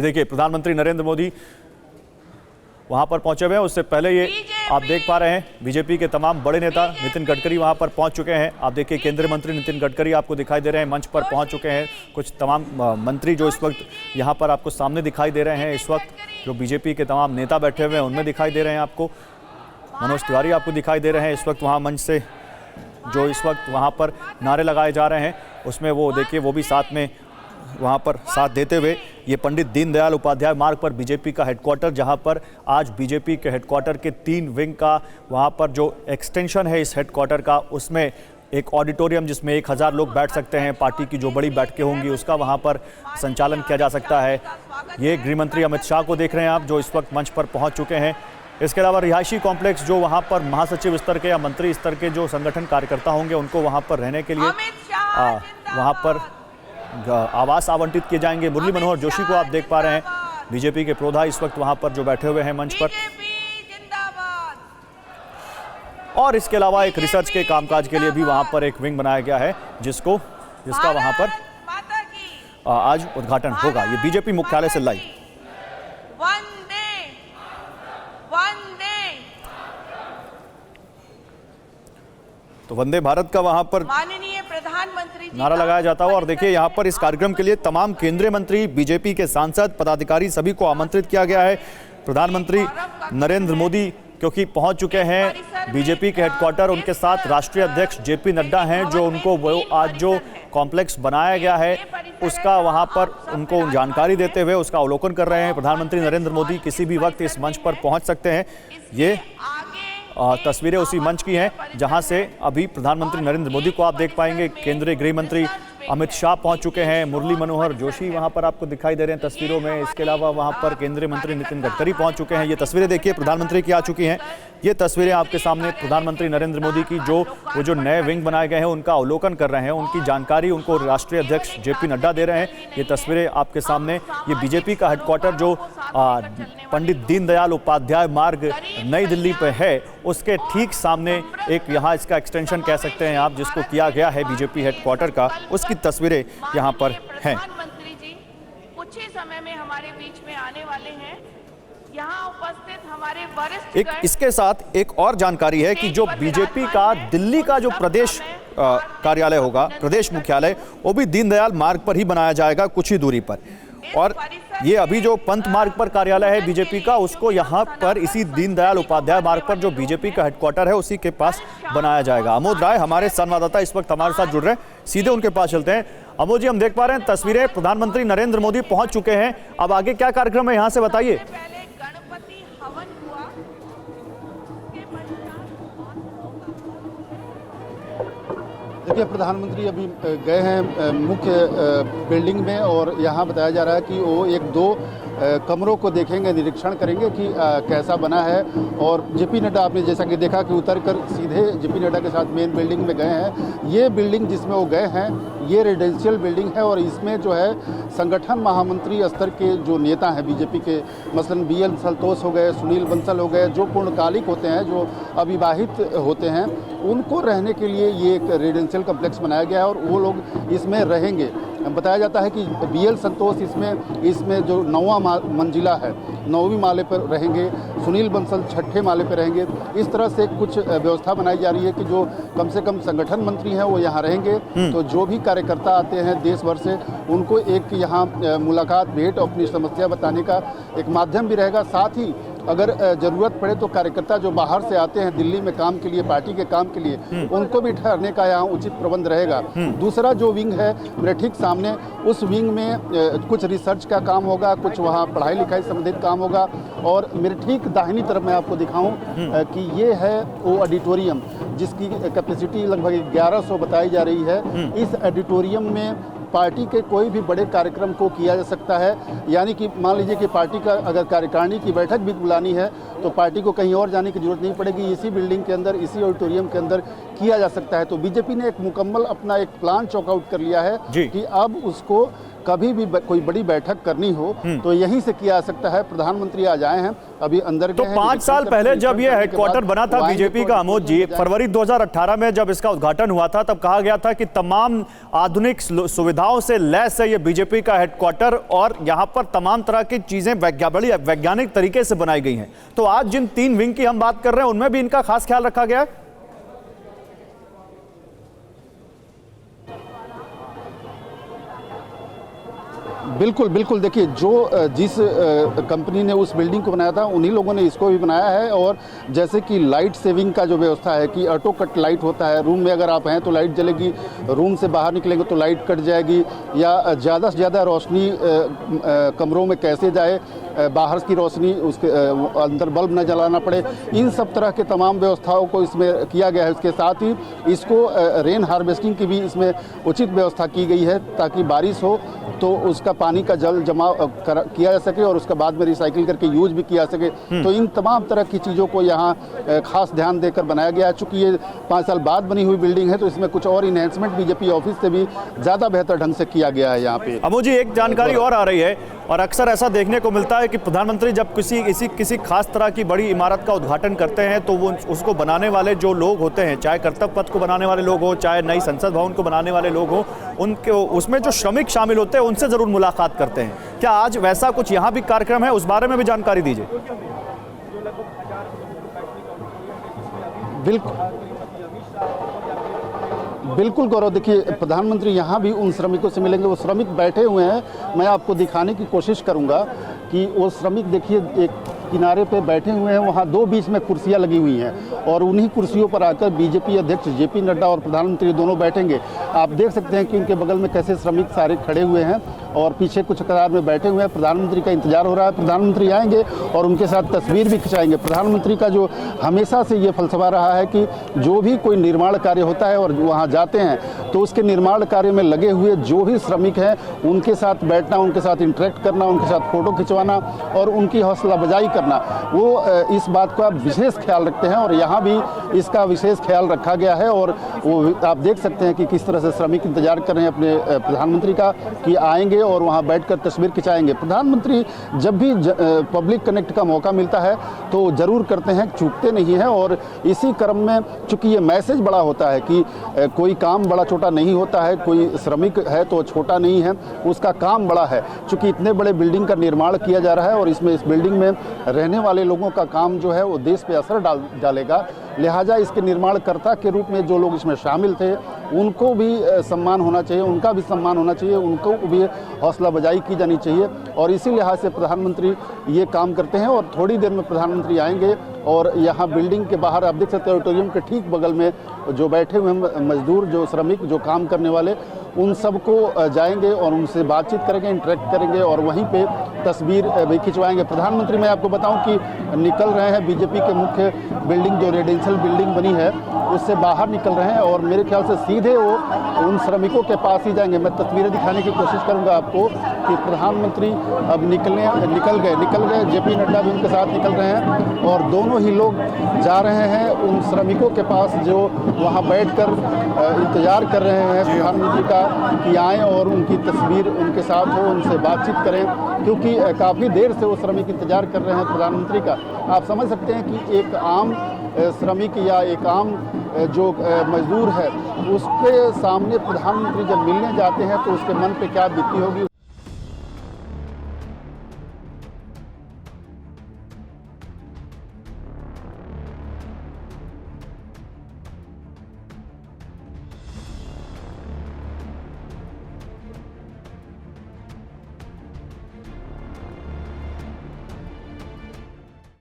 ये देखिए प्रधानमंत्री नरेंद्र मोदी वहां पर पहुंचे हुए हैं। उससे पहले ये आप देख पा रहे हैं बीजेपी के तमाम बड़े नेता नितिन गडकरी वहां पर पहुंच चुके हैं। आप देखिए केंद्रीय मंत्री नितिन गडकरी आपको दिखाई दे रहे हैं, मंच पर पहुंच चुके हैं। कुछ तमाम मंत्री जो इस वक्त यहां पर आपको सामने दिखाई दे रहे हैं, इस वक्त जो बीजेपी के तमाम नेता बैठे हुए हैं उनमें दिखाई दे रहे हैं। आपको मनोज तिवारी आपको दिखाई दे रहे हैं इस वक्त वहाँ मंच से, जो इस वक्त वहाँ पर नारे लगाए जा रहे हैं उसमें वो देखिए वो भी साथ में वहाँ पर साथ देते हुए ये पंडित दीनदयाल उपाध्याय मार्ग पर बीजेपी का हेडक्वार्टर, जहाँ पर आज बीजेपी के हेडक्वार्टर के 3 विंग का वहाँ पर जो एक्सटेंशन है इस हेडक्वार्टर का, उसमें एक ऑडिटोरियम जिसमें 1000 लोग बैठ सकते हैं, पार्टी की जो बड़ी बैठकें होंगी उसका वहाँ पर संचालन किया जा सकता है। ये गृहमंत्री अमित शाह को देख रहे हैं आप, जो इस वक्त मंच पर पहुँच चुके हैं। इसके अलावा रिहायशी कॉम्प्लेक्स जो वहाँ पर महासचिव स्तर के या मंत्री स्तर के जो संगठन कार्यकर्ता होंगे उनको वहाँ पर रहने के लिए वहाँ पर आवास आवंटित किए जाएंगे। मुरली मनोहर जोशी को आप देख पा रहे हैं, बीजेपी के प्रोधा इस वक्त वहाँ पर जो बैठे हुए हैं मंच पर। और इसके अलावा एक रिसर्च के कामकाज के लिए भी वहाँ पर एक विंग बनाया गया है जिसका वहाँ पर आज उद्घाटन होगा। ये बीजेपी मुख्यालय से लाइव। तो वंदे भारत का वहां पर माननीय प्रधानमंत्री नारा लगाया जाता हुआ। और देखिए यहाँ पर इस कार्यक्रम के लिए तमाम केंद्रीय मंत्री, बीजेपी के सांसद, पदाधिकारी सभी को आमंत्रित किया गया है। प्रधानमंत्री नरेंद्र मोदी क्योंकि पहुंच चुके हैं बीजेपी के हेडक्वार्टर, उनके साथ राष्ट्रीय अध्यक्ष जेपी नड्डा हैं, जो उनको वो आज जो कॉम्प्लेक्स बनाया गया है उसका वहां पर उनको जानकारी देते हुए उसका अवलोकन कर रहे हैं। प्रधानमंत्री नरेंद्र मोदी किसी भी वक्त इस मंच पर पहुंच सकते हैं। ये तस्वीरें उसी मंच की हैं जहां से अभी प्रधानमंत्री नरेंद्र मोदी को आप देख पाएंगे। केंद्रीय गृह मंत्री अमित शाह पहुंच चुके हैं, मुरली मनोहर जोशी वहां पर आपको दिखाई दे रहे हैं तस्वीरों में। इसके अलावा वहां पर केंद्रीय मंत्री नितिन गडकरी पहुंच चुके हैं। ये तस्वीरें देखिए प्रधानमंत्री की आ चुकी हैं। ये तस्वीरें आपके सामने प्रधानमंत्री नरेंद्र मोदी की जो नए विंग बनाए गए हैं उनका अवलोकन कर रहे हैं, उनकी जानकारी उनको राष्ट्रीय अध्यक्ष जेपी नड्डा दे रहे हैं। ये तस्वीरें आपके सामने, ये बीजेपी का हेडक्वार्टर जो पंडित दीनदयाल उपाध्याय मार्ग नई दिल्ली पे है उसके ठीक सामने एक यहाँ इसका एक्सटेंशन कह सकते हैं आप, जिसको किया गया है बीजेपी हेडक्वार्टर का, उसकी तस्वीरें यहाँ पर हैं। प्रधानमंत्री जी कुछ ही समय में हमारे बीच में आने वाले हैं। यहाँ उपस्थित हमारे वरिष्ठ इसके साथ एक और जानकारी है कि जो बीजेपी का दिल्ली का जो प्रदेश कार्यालय होगा, प्रदेश मुख्यालय, वो भी दीनदयाल मार्ग पर ही बनाया जाएगा कुछ ही दूरी पर। और ये अभी जो पंत मार्ग पर कार्यालय है बीजेपी का, उसको यहाँ पर इसी दीनदयाल उपाध्याय मार्ग पर जो बीजेपी का हेडक्वार्टर है उसी के पास बनाया जाएगा। अमोद राय हमारे संवाददाता इस वक्त हमारे साथ जुड़ रहे हैं, सीधे उनके पास चलते हैं। अमोद जी, हम देख पा रहे हैं तस्वीरें, प्रधानमंत्री नरेंद्र मोदी पहुंच चुके हैं। अब आगे क्या कार्यक्रम है यहाँ से बताइए। देखिए प्रधानमंत्री अभी गए हैं मुख्य बिल्डिंग में और यहाँ बताया जा रहा है कि वो 1-2 कमरों को देखेंगे, निरीक्षण करेंगे कि कैसा बना है। और जेपी नड्डा आपने जैसा कि देखा कि उतरकर सीधे जेपी नड्डा के साथ मेन बिल्डिंग में गए हैं। ये बिल्डिंग जिसमें वो गए हैं ये रेजिडेंशियल बिल्डिंग है और इसमें जो है संगठन महामंत्री स्तर के जो नेता हैं बीजेपी के, मसलन BL संतोष हो गए, सुनील बंसल हो गए, जो पूर्णकालिक होते हैं, जो अविवाहित होते हैं, उनको रहने के लिए ये एक रेजिडेंशियल कम्प्लेक्स बनाया गया है और वो लोग इसमें रहेंगे। बताया जाता है कि BL संतोष इसमें जो 9वां मंजिला है, 9वीं माले पर रहेंगे, सुनील बंसल 6ठे माले पर रहेंगे। इस तरह से कुछ व्यवस्था बनाई जा रही है कि जो कम से कम संगठन मंत्री हैं वो यहाँ रहेंगे, तो जो भी कार्यकर्ता आते हैं देश भर से उनको एक यहाँ मुलाकात, भेंट, अपनी समस्या बताने का एक माध्यम भी रहेगा। साथ ही अगर जरूरत पड़े तो कार्यकर्ता जो बाहर से आते हैं दिल्ली में काम के लिए, पार्टी के काम के लिए, उनको भी ठहरने का यहाँ उचित प्रबंध रहेगा। दूसरा जो विंग है मेरे ठीक सामने, उस विंग में कुछ रिसर्च का काम होगा, कुछ वहाँ पढ़ाई लिखाई संबंधित काम होगा। और मेरे ठीक दाहिनी तरफ मैं आपको दिखाऊं कि ये है वो ऑडिटोरियम जिसकी कैपेसिटी लगभग 1100 बताई जा रही है। इस ऑडिटोरियम में पार्टी के कोई भी बड़े कार्यक्रम को किया जा सकता है। यानी कि मान लीजिए कि पार्टी का अगर कार्यकारिणी की बैठक भी बुलानी है तो पार्टी को कहीं और जाने की जरूरत नहीं पड़ेगी, इसी बिल्डिंग के अंदर, इसी ऑडिटोरियम के अंदर किया जा सकता है। तो बीजेपी ने एक मुकम्मल अपना एक प्लान चॉकआउट कर लिया है कि अब उसको कभी भी कोई बड़ी बैठक करनी हो तो यहीं से किया जा सकता है। प्रधानमंत्री आज आए हैं, अभी अंदर तो गए हैं। 5 साल पहले जब ये हेडक्वार्टर बना था बीजेपी का, अमोद जी, फरवरी 2018 में जब इसका उद्घाटन हुआ था, तब कहा गया था कि तमाम आधुनिक सुविधाओं से लैस है ये बीजेपी का हेडक्वार्टर और यहां पर तमाम तरह की चीजें बड़ी वैज्ञानिक तरीके से बनाई गई हैं। तो आज जिन 3 विंग की हम बात कर रहे हैं उनमें भी इनका खास ख्याल रखा गया है। बिल्कुल बिल्कुल, देखिए जिस कंपनी ने उस बिल्डिंग को बनाया था उन्हीं लोगों ने इसको भी बनाया है। और जैसे कि लाइट सेविंग का जो व्यवस्था है कि ऑटो कट लाइट होता है, रूम में अगर आप हैं तो लाइट जलेगी, रूम से बाहर निकलेंगे तो लाइट कट जाएगी, या ज़्यादा से ज़्यादा रोशनी कमरों में कैसे जाए, बाहर की रोशनी उसके अंदर बल्ब न जलाना पड़े, इन सब तरह के तमाम व्यवस्थाओं को इसमें किया गया है। इसके साथ ही इसको रेन हार्वेस्टिंग की भी इसमें उचित व्यवस्था की गई है ताकि बारिश हो तो उसका पानी का जल जमा किया जा सके और उसका बाद में रिसाइकिल करके यूज भी किया जा सके। तो इन तमाम तरह की चीज़ों को यहाँ खास ध्यान देकर बनाया गया है। चूँकि ये 5 साल बाद बनी हुई बिल्डिंग है तो इसमें कुछ और इन्हेंसमेंट बीजेपी ऑफिस से भी ज़्यादा बेहतर ढंग से किया गया है यहाँ पे। अमोद जी, एक जानकारी और आ रही है और अक्सर ऐसा देखने को मिलता है कि प्रधानमंत्री जब किसी खास तरह की बड़ी इमारत का उद्घाटन करते हैं तो वो उसको बनाने वाले जो लोग होते हैं, चाहे कर्तव्य पथ को बनाने वाले लोग हो, चाहे नई संसद भवन को बनाने वाले लोग हो, उनके उसमें जो श्रमिक शामिल होते हैं उनसे जरूर मुलाकात करते हैं। क्या आज वैसा कुछ यहाँ भी कार्यक्रम है? उस बारे में भी जानकारी दीजिए। बिल्कुल गौरव, देखिए प्रधानमंत्री यहाँ भी उन श्रमिकों से मिलेंगे। वो श्रमिक बैठे हुए हैं, मैं आपको दिखाने की कोशिश करूँगा कि वो श्रमिक देखिए एक किनारे पे बैठे हुए हैं, वहाँ 2 बीच में कुर्सियाँ लगी हुई हैं और उन्हीं कुर्सियों पर आकर बीजेपी अध्यक्ष जेपी नड्डा और प्रधानमंत्री दोनों बैठेंगे। आप देख सकते हैं कि उनके बगल में कैसे श्रमिक सारे खड़े हुए हैं और पीछे कुछ कतार में बैठे हुए हैं। प्रधानमंत्री का इंतजार हो रहा है, प्रधानमंत्री आएंगे और उनके साथ तस्वीर भी खिंचाएंगे। प्रधानमंत्री का जो हमेशा से ये फलसफा रहा है कि जो भी कोई निर्माण कार्य होता है और वहाँ जाते हैं तो उसके निर्माण कार्य में लगे हुए जो भी श्रमिक हैं उनके साथ बैठना, उनके साथ इंटरेक्ट करना, उनके साथ फोटो खिंचवाना और उनकी हौसला अफजाई करना, वो इस बात का विशेष ख्याल रखते हैं और यहाँ भी इसका विशेष ख्याल रखा गया है। और वो आप देख सकते हैं कि किस तरह से श्रमिक इंतजार कर रहे हैं अपने प्रधानमंत्री का कि आएंगे और वहाँ बैठकर तस्वीर खिंचाएंगे। प्रधानमंत्री जब भी पब्लिक कनेक्ट का मौका मिलता है तो जरूर करते हैं, चूकते नहीं हैं। और इसी क्रम में चूंकि ये मैसेज बड़ा होता है कि कोई काम बड़ा छोटा नहीं होता है, कोई श्रमिक है तो छोटा नहीं है, उसका काम बड़ा है। चूंकि इतने बड़े बिल्डिंग का निर्माण किया जा रहा है और इस बिल्डिंग में रहने वाले लोगों का काम जो है वो देश पे असर डालेगा, लिहाजा इसके निर्माणकर्ता के रूप में जो लोग इसमें शामिल थे उनको भी सम्मान होना चाहिए, उनका भी सम्मान होना चाहिए, उनको भी हौसला बजाई की जानी चाहिए। और इसी लिहाज से प्रधानमंत्री ये काम करते हैं और थोड़ी देर में प्रधानमंत्री आएंगे और यहाँ बिल्डिंग के बाहर आप देख सकते हैं ऑडिटोरियम के ठीक बगल में जो बैठे हुए मजदूर, जो श्रमिक, जो काम करने वाले, उन सबको जाएंगे और उनसे बातचीत करेंगे, इंटरेक्ट करेंगे और वहीं पे तस्वीर भी खिंचवाएंगे। प्रधानमंत्री, मैं आपको बताऊं कि निकल रहे हैं बीजेपी के मुख्य बिल्डिंग, जो रेजिडेंशियल बिल्डिंग बनी है उससे बाहर निकल रहे हैं और मेरे ख्याल से सीधे वो उन श्रमिकों के पास ही जाएंगे। मैं तस्वीरें दिखाने की कोशिश करूंगा आपको कि प्रधानमंत्री अब निकल गए, जेपी नड्डा भी उनके साथ निकल रहे हैं और दोनों ही लोग जा रहे हैं उन श्रमिकों के पास जो वहाँ बैठकर इंतजार कर रहे हैं प्रधानमंत्री का कि आएँ और उनकी तस्वीर उनके साथ हो, उनसे बातचीत करें, क्योंकि काफ़ी देर से वो श्रमिक इंतजार कर रहे हैं प्रधानमंत्री का। आप समझ सकते हैं कि एक आम श्रमिक या एक आम जो मजदूर है उसके सामने प्रधानमंत्री जब मिलने जाते हैं तो उसके मन पे क्या बीती होगी।